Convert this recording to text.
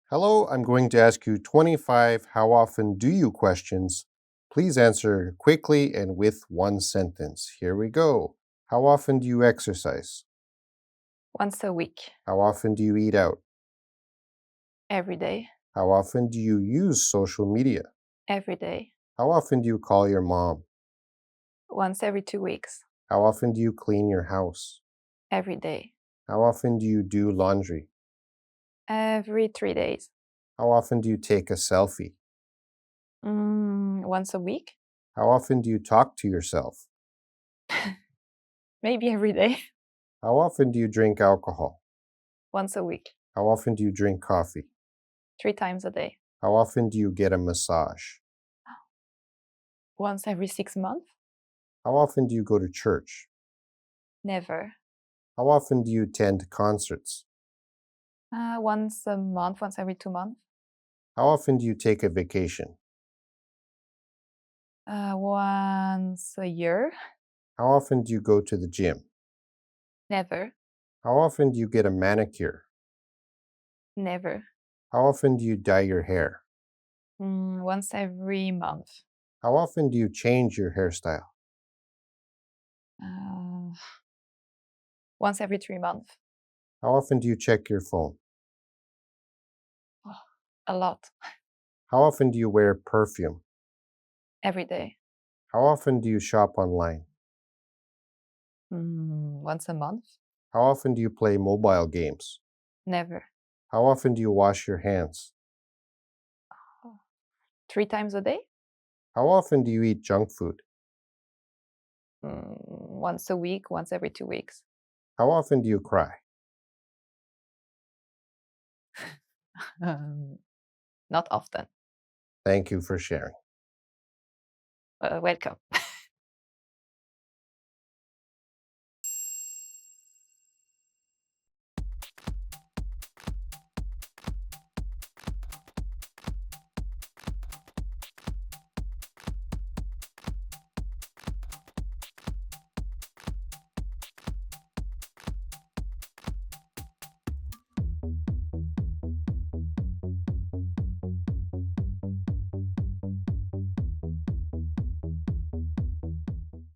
Hello, I'm going to ask you 25 how often do you questions. Please answer quickly and with one sentence. Here we go. How often do you exercise? Once a week, How often do you eat out? every day, How often do you use social media? every day, How often do you call your mom? once every 2 weeks, How often do you clean your house? every day, How often do you do laundry? every 3 days, How often do you take a selfie? once a week, How often do you talk to yourself? maybe every day, How often do you drink alcohol? once a week, How often do you drink coffee? 3 times a day, How often do you get a massage? once every 6 months, How often do you go to church? never, How often do you attend concerts? once a month, once every 2 months, How often do you take a vacation? once a year, How often do you go to the gym? never, How often do you get a manicure? never, How often do you dye your hair? once every month, How often do you change your hairstyle? uh, once every 3 months, How often do you check your phone? oh, a lot, How often do you wear perfume? every day, How often do you shop online? once a month, How often do you play mobile games? never, How often do you wash your hands? oh, 3 times a day, How often do you eat junk food? once a week, once every 2 weeks. How often do you cry? Um, Not often. Thank you for sharing. Welcome.